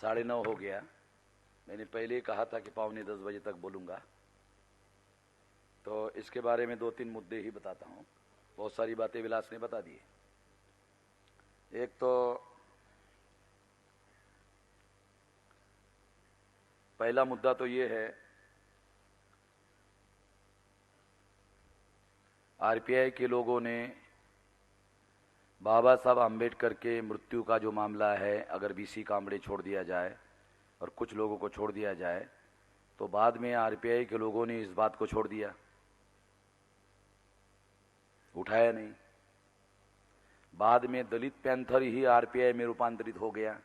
9:30 हो गया। मैंने पहले ही कहा था कि 9:45 तक बोलूँगा, तो इसके बारे में 2-3 मुद्दे ही बताता हूँ। बहुत सारी बातें विलास ने बता दी। एक तो पहला मुद्दा तो ये है, आरपीआई के लोगों ने बाबा साहब आम्बेडकर के मृत्यु का जो मामला है, अगर बीसी कामड़े छोड़ दिया जाए और कुछ लोगों को छोड़ दिया जाए, तो बाद में आरपीआई के लोगों ने इस बात को छोड़ दिया, उठाया नहीं। बाद में दलित पैंथर ही आरपीआई में रूपांतरित हो गया।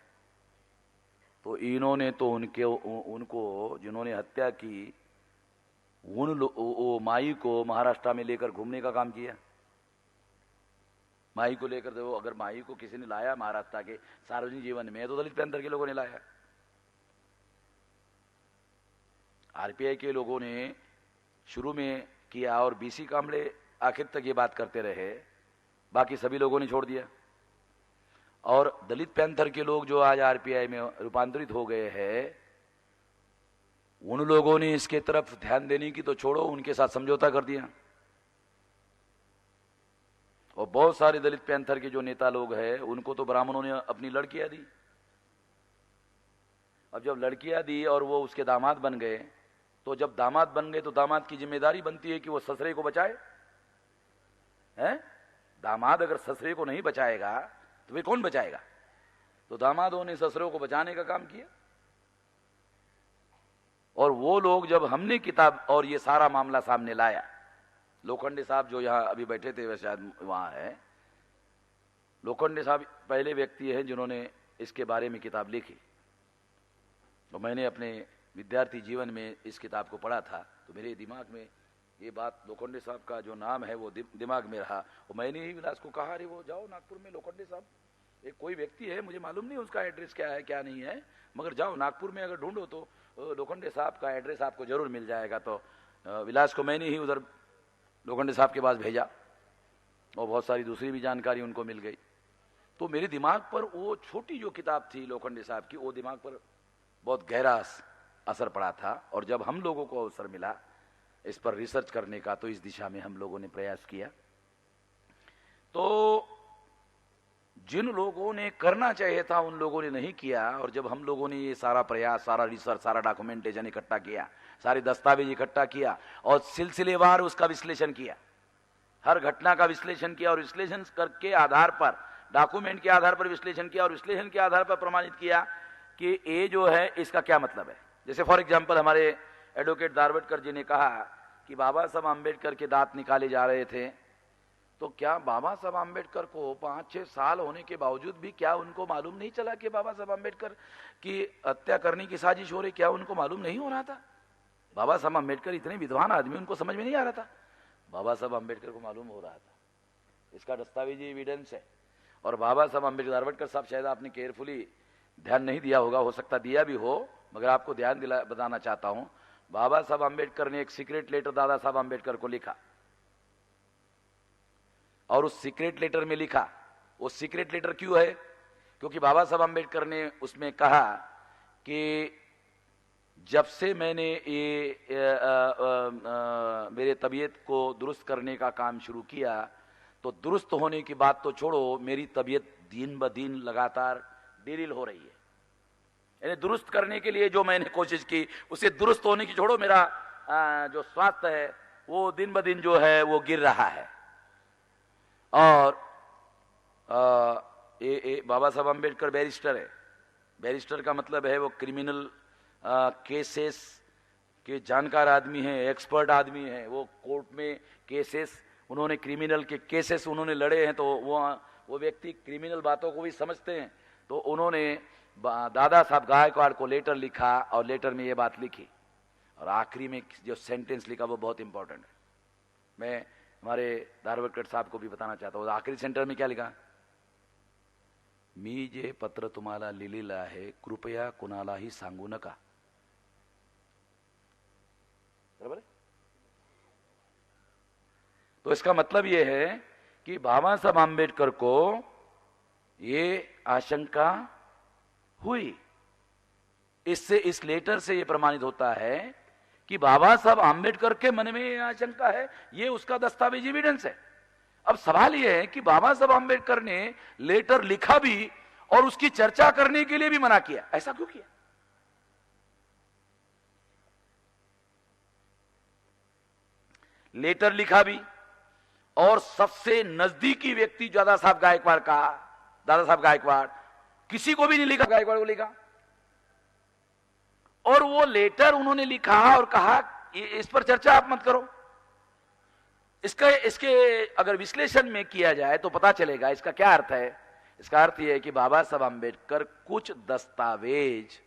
तो इन्होंने तो उनको जिन्होंने हत्या की, वो माई को महाराष्ट्र में लेकर घूमने का काम किया। माई को लेकर, तो अगर माई को किसी ने लाया महाराष्ट्र के सार्वजनिक जीवन में, तो दलित पैंथर के लोगों ने लाया। आरपीआई के लोगों ने शुरू में किया और बीसी कामड़े आखिर तक ये बात करते रहे, बाकी सभी लोगों ने छोड़ दिया। और दलित पैंथर के लोग जो आज आरपीआई में रूपांतरित हो गए हैं, उन लोगों ने इसके तरफ ध्यान देने की तो छोड़ो, उनके साथ समझौता कर दिया। और बहुत सारे दलित पैंथर के जो नेता लोग हैं, उनको तो ब्राह्मणों ने अपनी लड़कियां दी। अब जब लड़कियां दी और वो उसके दामाद बन गए, तो जब दामाद बन गए तो दामाद की जिम्मेदारी बनती है कि वो ससुरे को बचाए। हैं? दामाद अगर ससुरे को नहीं बचाएगा तो वे कौन बचाएगा? तो दामादों ने ससुरों को बचाने का काम किया। और वो लोग, जब हमने किताब और ये सारा मामला सामने लाया, लोखंडे साहब जो यहां अभी बैठे थे, वैसे शायद वहां है, लोखंडे साहब पहले व्यक्ति हैं जिन्होंने इसके बारे में किताब लिखी। तो मैंने अपने विद्यार्थी जीवन में इस किताब को पढ़ा था, तो मेरे दिमाग में ये बात, लोखंडे साहब का जो नाम है वो दिमाग में रहा। और मैंने ही विलास को कहा, अरे वो जाओ नागपुर में लोखंडे साहब, एक कोई व्यक्ति है, मुझे मालूम नहीं उसका एड्रेस क्या है क्या नहीं है, मगर जाओ नागपुर में अगर ढूंढो तो लोखंडे साहब का एड्रेस आपको जरूर मिल जाएगा। तो विलास को मैंने ही उधर लोखंडे साहब के पास भेजा और बहुत सारी दूसरी भी जानकारी उनको मिल गई। तो मेरे दिमाग पर वो छोटी जो किताब थी लोखंडे साहब की, वो दिमाग पर बहुत गहरा असर पड़ा था। और जब हम लोगों को अवसर मिला इस पर रिसर्च करने का, तो इस दिशा में हम लोगों ने प्रयास किया। तो जिन लोगों ने करना चाहिए था उन लोगों ने नहीं किया। और जब हम लोगों ने ये सारा प्रयास, सारा रिसर्च, सारा डॉक्यूमेंटेशन इकट्ठा किया, सारे दस्तावेज इकट्ठा किया और सिलसिलेवार उसका विश्लेषण किया, हर घटना का विश्लेषण किया, और विश्लेषण करके आधार पर, डॉक्यूमेंट के आधार पर विश्लेषण किया और विश्लेषण के आधार पर प्रमाणित किया कि ये जो है इसका क्या मतलब है। जैसे फॉर एग्जाम्पल हमारे एडवोकेट दारवटकर जी ने कहा कि बाबा साहब आम्बेडकर के दांत निकाले जा रहे थे, तो क्या बाबा साहब आम्बेडकर को 5-6 साल होने के बावजूद भी क्या उनको मालूम नहीं चला कि बाबा साहब आम्बेडकर की हत्या करने की साजिश हो रही? क्या उनको मालूम नहीं हो रहा था? बाबा साहब आम्बेडकर इतने विद्वान आदमी, उनको समझ में नहीं आ रहा था? बाबा साहब आम्बेडकर को मालूम हो रहा था, इसका दस्तावेजी एविडेंस है। और बाबा साहब आम्बेडकर, दारवटकर साहब शायद आपने केयरफुली ध्यान नहीं दिया होगा, हो सकता दिया भी हो, मगर आपको ध्यान बताना चाहता हूं। बाबा साहब आम्बेडकर ने एक सीक्रेट लेटर दादा साहब आम्बेडकर को लिखा, और उस सीक्रेट लेटर में लिखा, वो सीक्रेट लेटर क्यों है? क्योंकि बाबा साहब आम्बेडकर ने उसमें कहा कि जब से मैंने ये मेरे तबीयत को दुरुस्त करने का काम शुरू किया, तो दुरुस्त होने की बात तो छोड़ो, मेरी तबीयत दिन ब दिन लगातार डिरील हो रही है। यानी दुरुस्त करने के लिए जो मैंने कोशिश की, उसे दुरुस्त होने की छोड़ो, मेरा जो स्वास्थ्य है वो दिन ब दिन जो है वो गिर रहा है। और बाबा साहब आम्बेडकर बैरिस्टर है। बैरिस्टर का मतलब है वो क्रिमिनल केसेस के जानकार आदमी हैं, एक्सपर्ट आदमी हैं। वो कोर्ट में केसेस, उन्होंने क्रिमिनल के केसेस उन्होंने लड़े हैं, तो वो व्यक्ति क्रिमिनल बातों को भी समझते हैं। तो उन्होंने दादा साहब गायकवाड़ को लेटर लिखा और लेटर में ये बात लिखी, और आखिरी में जो सेंटेंस लिखा वो बहुत इंपॉर्टेंट है। मैं हमारे दारवटकर साहब को भी बताना चाहता हूँ, आखिरी सेंटर में क्या लिखा? मी जे पत्र तुम्हाला लिहिलेलं आहे, कृपया कुणालाही सांगू नका। बराबर? तो इसका मतलब यह है कि बाबा साहब आम्बेडकर को ये आशंका हुई इससे, इस लेटर से यह प्रमाणित होता है कि बाबा साहब आंबेडकर के मन में यह आशंका है, यह उसका दस्तावेज एविडेंस है। अब सवाल यह है कि बाबा साहब आंबेडकर ने लेटर लिखा भी और उसकी चर्चा करने के लिए भी मना किया, ऐसा क्यों किया? लेटर लिखा भी और सबसे नजदीकी व्यक्ति दादा साहब गायकवाड़ का, दादा साहब गायकवाड़, किसी को भी नहीं लिखा, गायकवाड़ को लिखा। और वो लेटर उन्होंने लिखा और कहा इस पर चर्चा आप मत करो। इसके अगर विश्लेषण में किया जाए तो पता चलेगा इसका क्या अर्थ है। इसका अर्थ यह है कि बाबा साहब आंबेडकर कुछ दस्तावेज,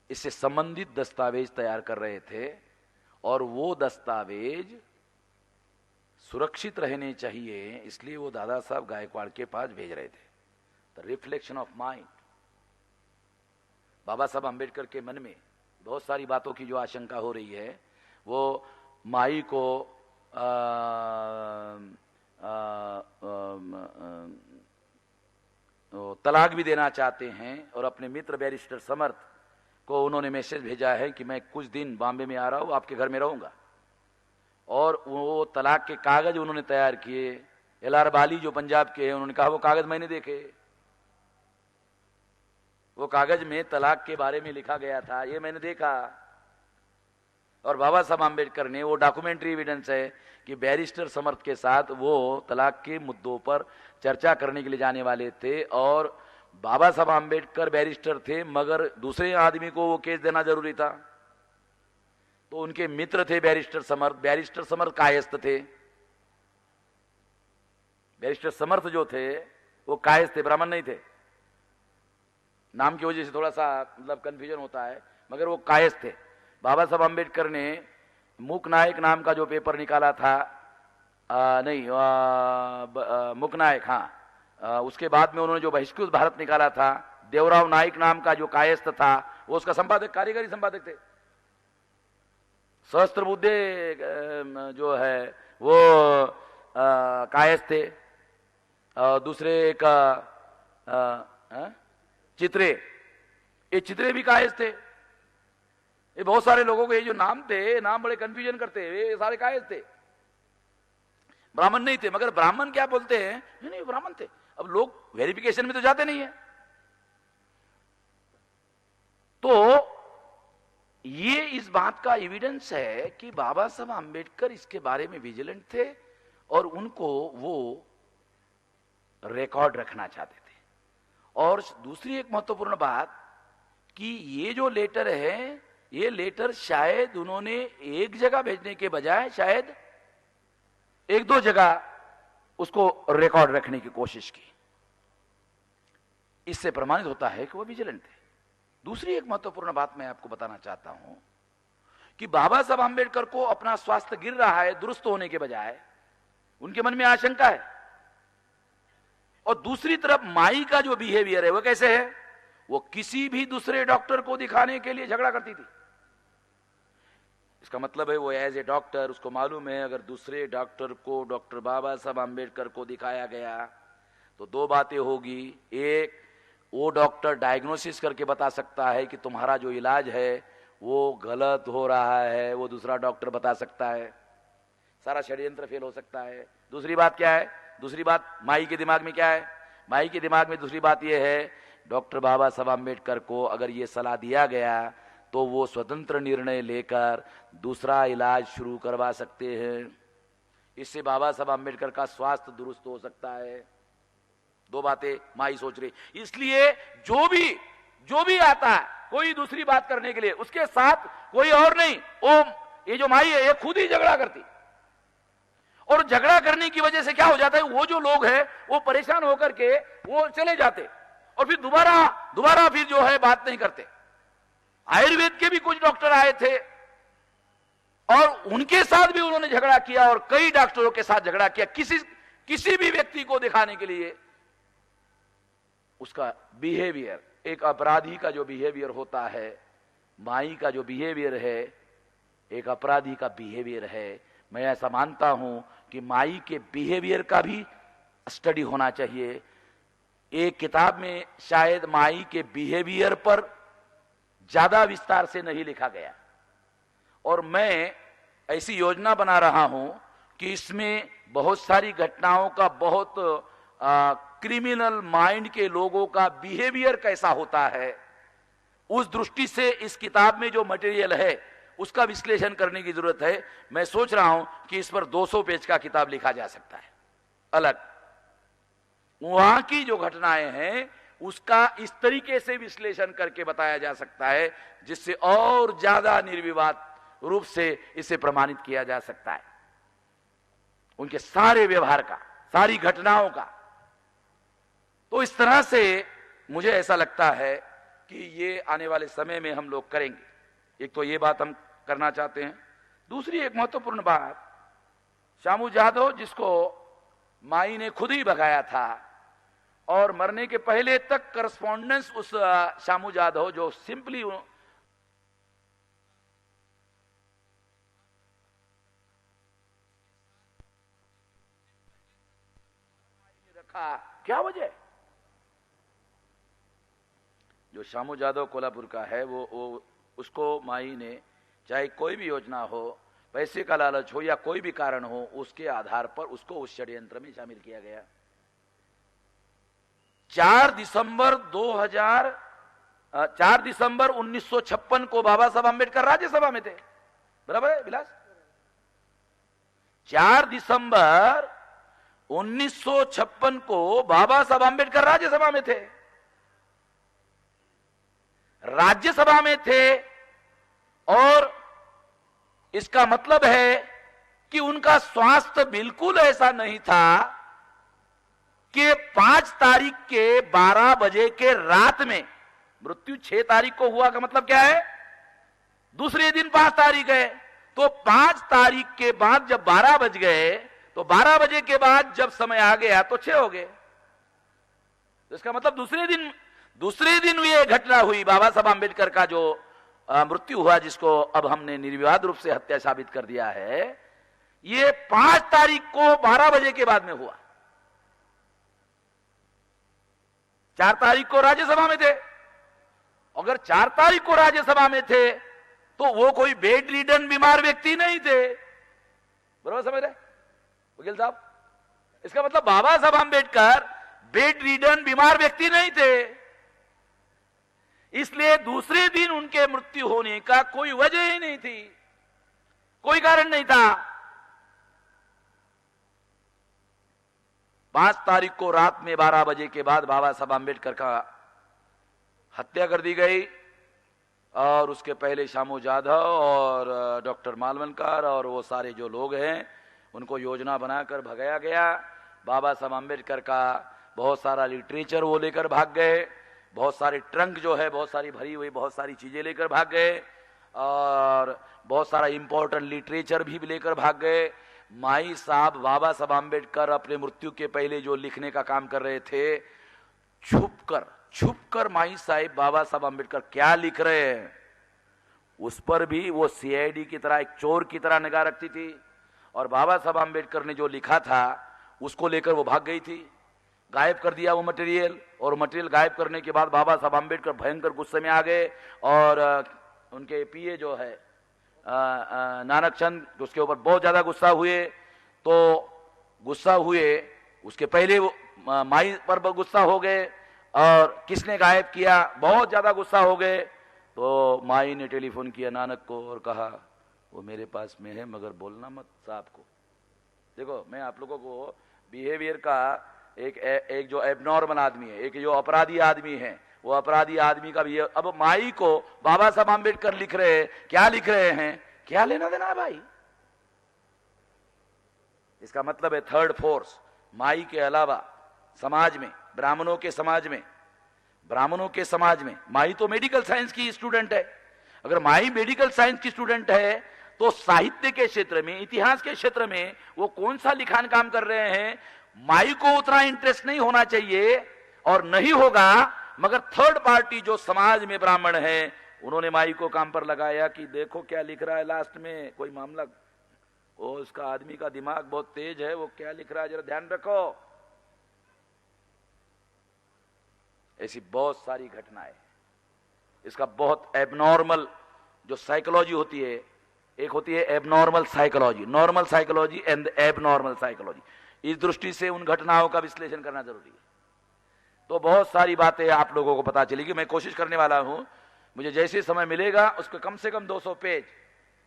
इससे संबंधित दस्तावेज तैयार कर रहे थे और वो दस्तावेज सुरक्षित रहने चाहिए, इसलिए वो दादा साहब गायकवाड़ के पास भेज रहे थे। The reflection of mind. Baba Saheb Ambedkar के मन में बहुत सारी बातों की जो आशंका हो रही है, वो माई को तलाक भी देना चाहते हैं और अपने मित्र बैरिस्टर समर्थ को उन्होंने मैसेज भेजा है कि मैं कुछ दिन बॉम्बे में आ रहा हूं, आपके घर में रहूंगा। और वो तलाक के कागज उन्होंने तैयार किए। LR बाली जो पंजाब के हैं, उन्होंने कहा वो कागज मैंने देखे, वो कागज में तलाक के बारे में लिखा गया था, ये मैंने देखा। और बाबा साहब आंबेडकर ने, वो डॉक्यूमेंट्री एविडेंस है कि बैरिस्टर समर्थ के साथ वो तलाक के मुद्दों पर चर्चा करने के लिए जाने वाले थे। और बाबा साहब आंबेडकर बैरिस्टर थे, मगर दूसरे आदमी को वो केस देना जरूरी था, तो उनके मित्र थे बैरिस्टर समर्थ। बैरिस्टर समर्थ कायस्थ थे, बैरिस्टर समर्थ जो थे वो कायस्थ थे, ब्राह्मण नहीं थे। नाम की वजह से थोड़ा सा मतलब कंफ्यूजन होता है, मगर वो कायस्थ थे। बाबा साहब आंबेडकर ने मूक नायक नाम का जो पेपर निकाला था, मूक नायक, हाँ, उसके बाद में उन्होंने जो बहिष्कृत भारत निकाला था, देवराव नाइक नाम का जो कायस्थ था, वो उसका संपादक, कार्यकारी संपादक थे। सहस्त्र बुद्धे जो है वो कायस्थ थे। दूसरे एक चित्रे, ये चित्रे भी कायस्थ थे। ये बहुत सारे लोगों के ये जो नाम थे, नाम बड़े कंफ्यूजन करते हैं, ये सारे कायस्थ थे, ब्राह्मण नहीं थे। मगर ब्राह्मण क्या बोलते हैं, नहीं ब्राह्मण थे। अब लोग वेरिफिकेशन में तो जाते नहीं है। तो ये इस बात का एविडेंस है कि बाबा साहब आंबेडकर इसके बारे में विजिलेंट थे और उनको वो रिकॉर्ड रखना चाहते थे। और दूसरी एक महत्वपूर्ण बात कि ये जो लेटर है, ये लेटर शायद उन्होंने एक जगह भेजने के बजाय शायद एक दो जगह उसको रिकॉर्ड रखने की कोशिश की। इससे प्रमाणित होता है कि वो विजिलेंट थे। दूसरी एक महत्वपूर्ण बात मैं आपको बताना चाहता हूं कि बाबा साहब आंबेडकर को अपना स्वास्थ्य गिर रहा है दुरुस्त होने के बजाय, उनके मन में आशंका है। और दूसरी तरफ माई का जो बिहेवियर है वो कैसे है, वो किसी भी दूसरे डॉक्टर को दिखाने के लिए झगड़ा करती थी। इसका मतलब है वो एज ए डॉक्टर, उसको मालूम है अगर दूसरे डॉक्टर को डॉक्टर बाबा साहब आंबेडकर को दिखाया गया तो दो बातें होगी। एक, वो डॉक्टर डायग्नोसिस करके बता सकता है कि तुम्हारा जो इलाज है वो गलत हो रहा है, वो दूसरा डॉक्टर बता सकता है, सारा षड्यंत्र फेल हो सकता है। दूसरी बात क्या है, दूसरी बात माई के दिमाग में क्या है, माई के दिमाग में दूसरी बात यह है, डॉक्टर बाबा साहब आंबेडकर को अगर ये सलाह दिया गया तो वो स्वतंत्र निर्णय लेकर दूसरा इलाज शुरू करवा सकते हैं, इससे बाबा साहब आंबेडकर का स्वास्थ्य दुरुस्त हो सकता है। दो बातें माई सोच रही। इसलिए जो भी आता है कोई दूसरी बात करने के लिए, उसके साथ कोई और नहीं, ये जो माई है ये खुद ही झगड़ा करती। और झगड़ा करने की वजह से क्या हो जाता है, वो जो लोग हैं वो परेशान होकर के वो चले जाते और फिर दोबारा फिर जो है बात नहीं करते। आयुर्वेद के भी कुछ डॉक्टर आए थे और उनके साथ भी उन्होंने झगड़ा किया और कई डॉक्टरों के साथ झगड़ा किया। किसी भी व्यक्ति को दिखाने के लिए उसका बिहेवियर, एक अपराधी का जो बिहेवियर होता है, माई का जो बिहेवियर है एक अपराधी का बिहेवियर है। मैं ऐसा मानता हूं कि माई के बिहेवियर का भी स्टडी होना चाहिए। एक किताब में शायद माई के बिहेवियर पर ज्यादा विस्तार से नहीं लिखा गया। और मैं ऐसी योजना बना रहा हूं कि इसमें बहुत सारी घटनाओं का, बहुत क्रिमिनल माइंड के लोगों का बिहेवियर कैसा होता है, उस दृष्टि से इस किताब में जो मटेरियल है उसका विश्लेषण करने की जरूरत है। मैं सोच रहा हूं कि इस पर 200 पेज का किताब लिखा जा सकता है। अलग वहां की जो घटनाएं हैं उसका इस तरीके से विश्लेषण करके बताया जा सकता है जिससे और ज्यादा निर्विवाद रूप से इसे प्रमाणित किया जा सकता है, उनके सारे व्यवहार का, सारी घटनाओं का। तो इस तरह से मुझे ऐसा लगता है कि ये आने वाले समय में हम लोग करेंगे। एक तो ये बात हम करना चाहते हैं। दूसरी एक महत्वपूर्ण बात, शामू जादव जिसको माई ने खुद ही भगाया था और मरने के पहले तक करस्पॉन्डेंस उस शामू जादव जो सिंपली रखा, क्या वजह? जो शामू जादव कोल्हापुर का है वो उसको माई ने, चाहे कोई भी योजना हो, पैसे का लालच हो या कोई भी कारण हो, उसके आधार पर उसको उस षड्यंत्र में शामिल किया गया। 4 दिसंबर 1956 को बाबा साहब आंबेडकर राज्यसभा में थे, बराबर है विलास? 4 दिसंबर 1956 को बाबा साहब आंबेडकर राज्यसभा में थे, राज्यसभा में थे। और इसका मतलब है कि उनका स्वास्थ्य बिल्कुल ऐसा नहीं था कि 5 तारीख के 12 बजे के रात में, मृत्यु 6 तारीख को हुआ का मतलब क्या है? दूसरे दिन 5 तारीख है, तो 5 तारीख के बाद जब 12 बज गए तो 12 बजे के बाद जब समय आ गया तो 6 हो गए। तो इसका मतलब दूसरे दिन ये घटना हुई, बाबा साहब आंबेडकर का जो मृत्यु हुआ, जिसको अब हमने निर्विवाद रूप से हत्या साबित कर दिया है, ये 5 तारीख को 12 बजे के बाद में हुआ। 4 तारीख को राज्यसभा में थे। अगर 4 तारीख को राज्यसभा में थे तो वो कोई बेड रिडन बीमार व्यक्ति नहीं थे, बराबर समझ रहे वकील साहब? इसका मतलब बाबा साहब आंबेडकर बेड रिडन बीमार व्यक्ति नहीं थे, इसलिए दूसरे दिन उनके मृत्यु होने का कोई वजह ही नहीं थी, कोई कारण नहीं था। 5 तारीख को रात में 12 बजे के बाद बाबा साहब आंबेडकर का हत्या कर दी गई, और उसके पहले शामू जाधव और डॉक्टर मालवणकर और वो सारे जो लोग हैं उनको योजना बनाकर भगाया गया। बाबा साहब आंबेडकर का बहुत सारा लिटरेचर वो लेकर भाग गए, बहुत सारे ट्रंक जो है, बहुत सारी भरी हुई बहुत सारी चीजें लेकर भाग गए, और बहुत सारा इंपॉर्टेंट लिटरेचर भी लेकर भाग गए। माई साहब, बाबा साहब आंबेडकर अपने मृत्यु के पहले जो लिखने का काम कर रहे थे, छुपकर माई साहब बाबा साहब आंबेडकर क्या लिख रहे हैं उस पर भी वो सीआईडी की तरह, एक चोर की तरह निगाह रखती थी। और बाबा साहब आंबेडकर ने जो लिखा था उसको लेकर वो भाग गई थी, गायब कर दिया वो मटेरियल। और मटेरियल गायब करने के बाद बाबा साहब आंबेडकर भयंकर गुस्से में आ गए, और उनके पीए जो है नानक चंद, उसके ऊपर बहुत ज्यादा गुस्सा हुए। तो गुस्सा हुए, उसके पहले वो माई पर गुस्सा हो गए, और किसने गायब किया, बहुत ज्यादा गुस्सा हो गए। तो माई ने टेलीफोन किया नानक को और कहा वो मेरे पास में है, मगर बोलना मत साहब को। देखो, मैं आप लोगों को बिहेवियर का एक जो एबनॉर्मल आदमी है, एक जो अपराधी आदमी है, वो अपराधी आदमी का भी। अब माई को बाबा साहब आंबेडकर लिख रहे हैं, क्या लिख रहे हैं, क्या लेना देना है भाई? इसका मतलब है थर्ड फोर्स माई के अलावा समाज में, ब्राह्मणों के समाज में माई तो मेडिकल साइंस की स्टूडेंट है। अगर माई मेडिकल साइंस की स्टूडेंट है तो साहित्य के क्षेत्र में, इतिहास के क्षेत्र में वो कौन सा लिखान काम कर रहे हैं? माई को उतना इंटरेस्ट नहीं होना चाहिए, और नहीं होगा, मगर थर्ड पार्टी जो समाज में ब्राह्मण है उन्होंने माई को काम पर लगाया कि देखो क्या लिख रहा है लास्ट में, कोई मामला, वो उसका आदमी का दिमाग बहुत तेज है, वो क्या लिख रहा है जरा ध्यान रखो। ऐसी बहुत सारी घटनाएं। इसका बहुत एबनॉर्मल जो साइकोलॉजी होती है, एक होती है abnormal psychology, normal psychology and abnormal psychology. इस दृष्टि से उन घटनाओं का विश्लेषण करना जरूरी है। तो बहुत सारी बातें आप लोगों को पता चलेगी। मैं कोशिश करने वाला हूं, मुझे जैसे समय मिलेगा उसके कम से कम 200 पेज,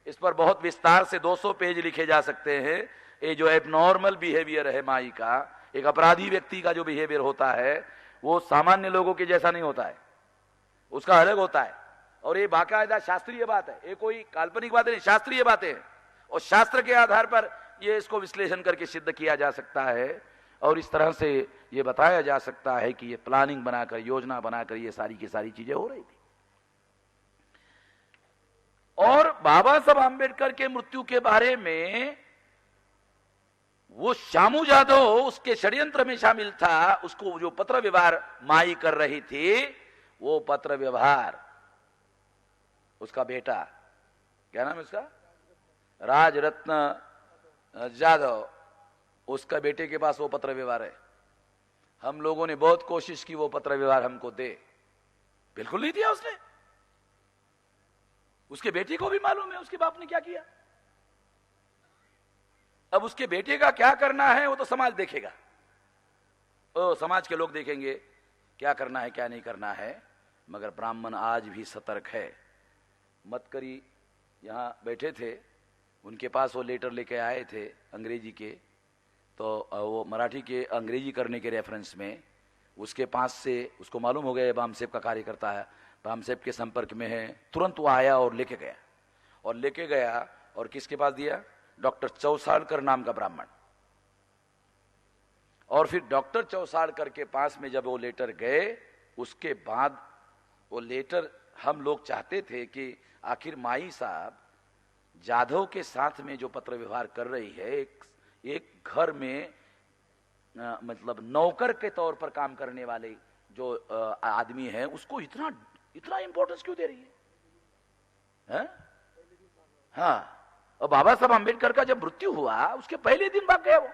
इस पर बहुत विस्तार से 200 पेज लिखे जा सकते हैं। ये जो एबनॉर्मल बिहेवियर है माई का, एक अपराधी व्यक्ति का जो बिहेवियर होता है वो सामान्य लोगों के जैसा नहीं होता है, उसका अलग होता है। और ये बाकायदा शास्त्रीय बात है, ये कोई काल्पनिक बात नहीं, शास्त्रीय बातें हैं। और शास्त्र के आधार पर ये इसको विश्लेषण करके सिद्ध किया जा सकता है और इस तरह से ये बताया जा सकता है कि ये प्लानिंग बनाकर, योजना बनाकर ये सारी की सारी चीजें हो रही थी। और बाबा साहब आंबेडकर के मृत्यु के बारे में वो श्यामू जाधव उसके षड्यंत्र में शामिल था, उसको जो पत्र व्यवहार माई कर रही थी, वो पत्र व्यवहार उसका बेटा, क्या नाम है उसका, राजरत्न जाधव, उसका बेटे के पास वो पत्र व्यवहार है। हम लोगों ने बहुत कोशिश की वो पत्र व्यवहार हमको दे, बिल्कुल नहीं दिया उसने। उसके बेटे को भी मालूम है उसके बाप ने क्या किया। अब उसके बेटे का क्या करना है वो तो समाज देखेगा, ओ समाज के लोग देखेंगे क्या करना है क्या नहीं करना है। मगर ब्राह्मण आज भी सतर्क है। मतकरी यहां बैठे थे, उनके पास वो लेटर लेके आए थे अंग्रेजी के, तो वो मराठी के अंग्रेजी करने के रेफरेंस में उसके पास से उसको मालूम हो गया बामसेब का कार्यकर्ता है, बामसेब के संपर्क में है। तुरंत वो आया और लेके गया और किसके पास दिया, डॉक्टर चौसाड़कर नाम का ब्राह्मण। और फिर डॉक्टर चौसाड़कर के पास में जब वो लेटर गए, उसके बाद वो लेटर हम लोग चाहते थे कि आखिर माई साहब जाधव के साथ में जो पत्र व्यवहार कर रही है, एक घर में मतलब नौकर के तौर पर काम करने वाले जो आदमी है, उसको इतना इतना इंपॉर्टेंस क्यों दे रही है? हाँ, और बाबा साहब आंबेडकर का जब मृत्यु हुआ उसके पहले दिन भाग गया वो,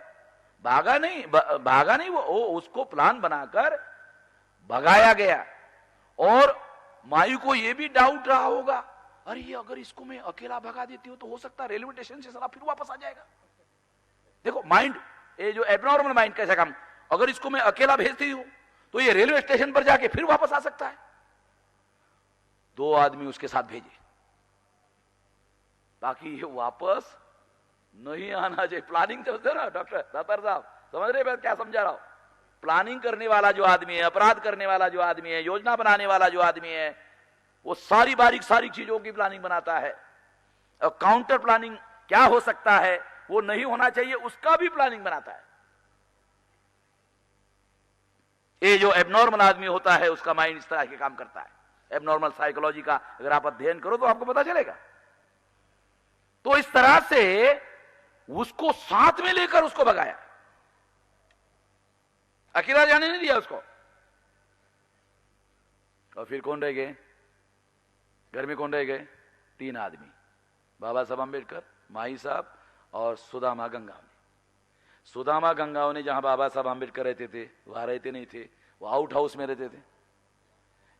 भागा नहीं वो उसको प्लान बनाकर भगाया गया। और माई को ये भी डाउट रहा होगा, अरे ये अगर इसको मैं अकेला भगा देती हूं तो हो सकता है रेलवे स्टेशन से साला फिर वापस आ जाएगा। देखो माइंड, ये जो एबनॉर्मल माइंड कैसा काम, अगर इसको मैं अकेला भेजती हूं तो ये रेलवे स्टेशन पर जाके फिर वापस आ सकता है। 2 आदमी उसके साथ भेजे ताकि ये वापस नहीं आना चाहिए। प्लानिंग समझते ना डॉक्टर दातार साहब, समझ रहे मैं क्या समझा रहा हूं? प्लानिंग करने वाला जो आदमी है, अपराध करने वाला जो आदमी है, योजना बनाने वाला जो आदमी है, वो सारी बारीक सारी चीजों की प्लानिंग बनाता है। और काउंटर प्लानिंग क्या हो सकता है, वो नहीं होना चाहिए, उसका भी प्लानिंग बनाता है। ये जो एबनॉर्मल आदमी होता है उसका माइंड इस तरह के काम करता है। एबनॉर्मल साइकोलॉजी का अगर आप अध्ययन करो तो आपको पता चलेगा। तो इस तरह से उसको साथ में लेकर उसको भगाया, अकेला जाने नहीं दिया उसको। और फिर कौन रह गए घर में, कौन रह गए? 3 आदमी, बाबा साहब आंबेडकर, माई साहब और सुदामा गंगावने। सुदामा गंगावने जहां बाबा साहब आंबेडकर रहते थे वहां रहते नहीं थे, वो आउट हाउस में रहते थे।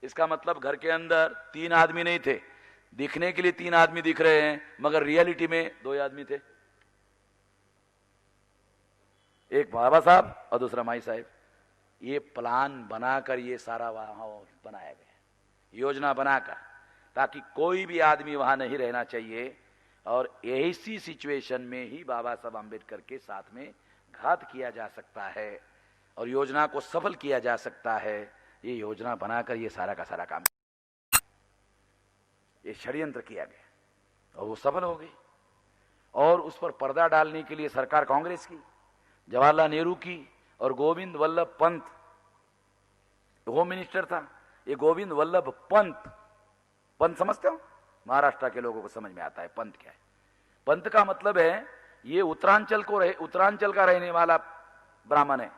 इसका मतलब घर के अंदर 3 आदमी नहीं थे, दिखने के लिए 3 आदमी दिख रहे हैं मगर रियलिटी में 2 आदमी थे, एक बाबा साहब और दूसरा माई साहब। ये प्लान बनाकर ये सारा वहां बनाया गया, योजना बनाकर, ताकि कोई भी आदमी वहां नहीं रहना चाहिए। और ऐसी सिचुएशन में ही बाबा साहब आंबेडकर के साथ में घात किया जा सकता है और योजना को सफल किया जा सकता है। ये योजना बनाकर ये सारा का सारा काम, ये षड्यंत्र किया गया और वो सफल हो गई। और उस पर पर्दा डालने के लिए सरकार कांग्रेस की, जवाहरलाल नेहरू की और गोविंद वल्लभ पंत होम मिनिस्टर था। ये गोविंद वल्लभ पंत, पंत समझते हो? महाराष्ट्र के लोगों को समझ में आता है पंत क्या है। पंत का मतलब है ये उत्तरांचल का रहने वाला ब्राह्मण है,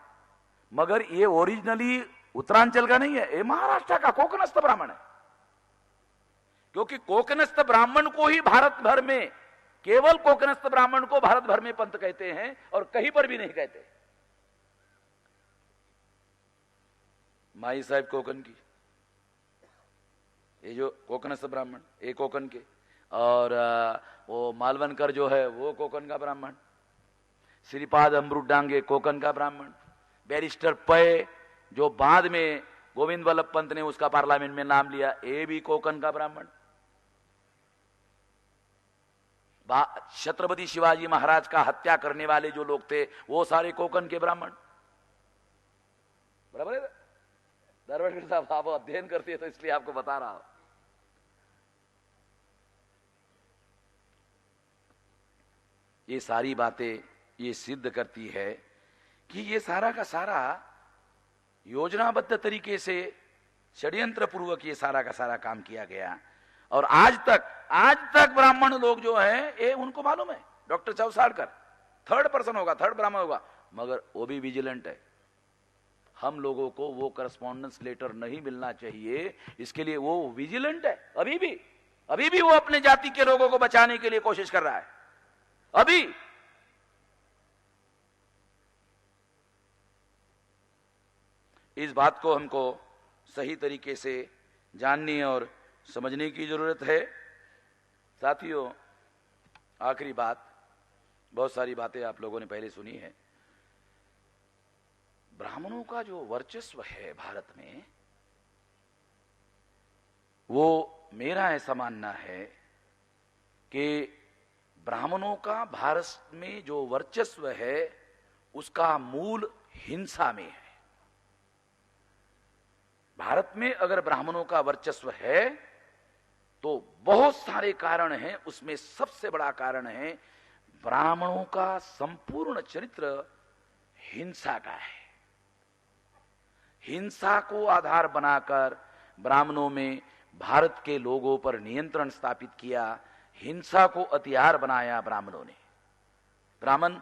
मगर ये ओरिजिनली उत्तरांचल का नहीं है, ये महाराष्ट्र का कोकणस्थ ब्राह्मण है। क्योंकि कोकणस्थ ब्राह्मण को ही भारत भर में, केवल कोकणस्थ ब्राह्मण को भारत भर में पंत कहते हैं और कहीं पर भी नहीं कहते। माई साहब कोकण की, ये जो कोकणस्थ ब्राह्मण, ये कोकण के, और वो मालवनकर जो है वो कोकण का ब्राह्मण, श्रीपाद अमृत डांगे कोकण का ब्राह्मण, बैरिस्टर पै जो बाद में गोविंद वल्लभ पंत ने उसका पार्लियामेंट में नाम लिया, ये भी कोकण का ब्राह्मण। छत्रपति शिवाजी महाराज का हत्या करने वाले जो लोग थे वो सारे कोकण के ब्राह्मण। बराबर है दरबार साहब, आप अध्ययन करते हैं तो इसलिए आपको बता रहा हूं। ये सारी बातें ये सिद्ध करती है कि ये सारा का सारा योजनाबद्ध तरीके से षड्यंत्र पूर्वक ये सारा का सारा काम किया गया। और आज तक ब्राह्मण लोग जो हैं ये उनको मालूम है, डॉक्टर चौसाड़कर थर्ड पर्सन होगा, थर्ड ब्राह्मण होगा, मगर वो भी विजिलेंट है। हम लोगों को वो करस्पॉन्डेंस लेटर नहीं मिलना चाहिए, इसके लिए वो विजिलेंट है। अभी भी वो अपने जाति के लोगों को बचाने के लिए कोशिश कर रहा है। अभी इस बात को हमको सही तरीके से जानने और समझने की जरूरत है। साथियों, आखिरी बात, बहुत सारी बातें आप लोगों ने पहले सुनी है। ब्राह्मणों का जो वर्चस्व है भारत में, वो मेरा ऐसा मानना है कि ब्राह्मणों का भारत में जो वर्चस्व है उसका मूल हिंसा में है। भारत में अगर ब्राह्मणों का वर्चस्व है तो बहुत सारे कारण हैं, उसमें सबसे बड़ा कारण है ब्राह्मणों का संपूर्ण चरित्र हिंसा का है। हिंसा को आधार बनाकर ब्राह्मणों में भारत के लोगों पर नियंत्रण स्थापित किया, हिंसा को हथियार बनाया ब्राह्मणों ने। ब्राह्मण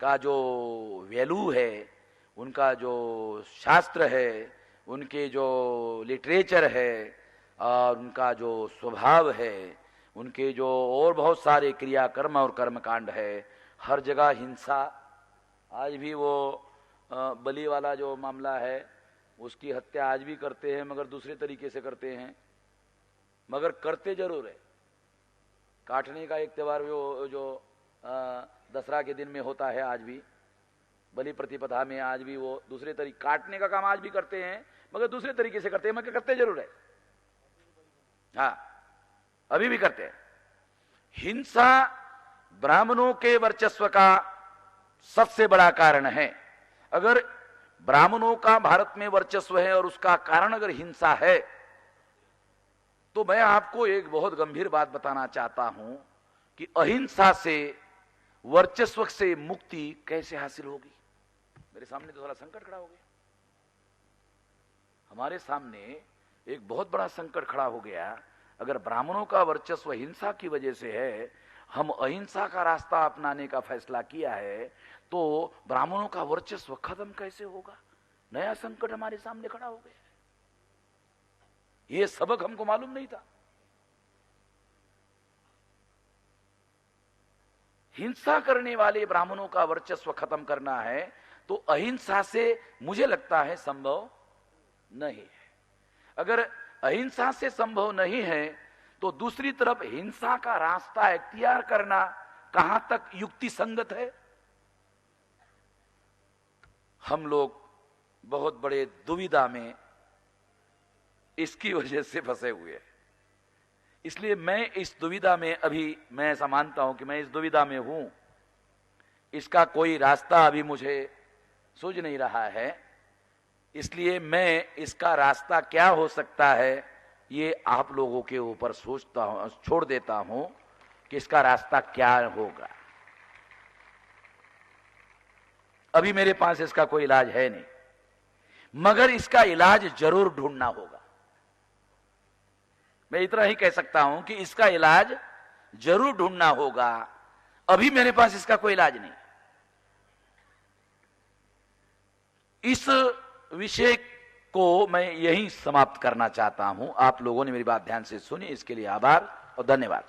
का जो वैल्यू है, उनका जो शास्त्र है, उनके जो लिटरेचर है और उनका जो स्वभाव है, उनके जो और बहुत सारे क्रियाकर्म और कर्मकांड है, हर जगह हिंसा। आज भी वो बलि वाला जो मामला है उसकी हत्या आज भी करते हैं, मगर दूसरे तरीके से करते हैं, मगर करते जरूर है। काटने का एक त्योहार जो दसरा के दिन में होता है, आज भी बलि प्रतिपदा में आज भी वो दूसरे तरीके काटने का काम आज भी करते हैं, मगर दूसरे तरीके से करते हैं, मगर करते जरूर है। हाँ, अभी भी करते हैं। हिंसा ब्राह्मणों के वर्चस्व का सबसे बड़ा कारण है। अगर ब्राह्मणों का भारत में वर्चस्व है और उसका कारण अगर हिंसा है, तो मैं आपको एक बहुत गंभीर बात बताना चाहता हूं कि अहिंसा से, वर्चस्व से मुक्ति कैसे हासिल होगी। मेरे सामने तो थोड़ा संकट खड़ा हो गया। हमारे सामने एक बहुत बड़ा संकट खड़ा हो गया। अगर ब्राह्मणों का वर्चस्व हिंसा की वजह से है, हम अहिंसा का रास्ता अपनाने का फैसला किया है, तो ब्राह्मणों का वर्चस्व खत्म कैसे होगा। नया संकट हमारे सामने खड़ा हो गया। ये सबक हमको मालूम नहीं था। हिंसा करने वाले ब्राह्मणों का वर्चस्व खत्म करना है तो अहिंसा से मुझे लगता है संभव नहीं है। अगर अहिंसा से संभव नहीं है तो दूसरी तरफ हिंसा का रास्ता इख्तियार करना कहां तक युक्ति संगत है। हम लोग बहुत बड़े दुविधा में इसकी वजह से फंसे हुए हैं। इसलिए मैं इस दुविधा में अभी, मैं ऐसा मानता हूं कि मैं इस दुविधा में हूं, इसका कोई रास्ता अभी मुझे सूझ नहीं रहा है। इसलिए मैं इसका रास्ता क्या हो सकता है ये आप लोगों के ऊपर सोचता हूं, छोड़ देता हूं कि इसका रास्ता क्या होगा। अभी मेरे पास इसका कोई इलाज है नहीं, मगर इसका इलाज जरूर ढूंढना होगा। मैं इतना ही कह सकता हूं कि इसका इलाज जरूर ढूंढना होगा। अभी मेरे पास इसका कोई इलाज नहीं। इस विषय को मैं यहीं समाप्त करना चाहता हूं। आप लोगों ने मेरी बात ध्यान से सुनी, इसके लिए आभार और धन्यवाद।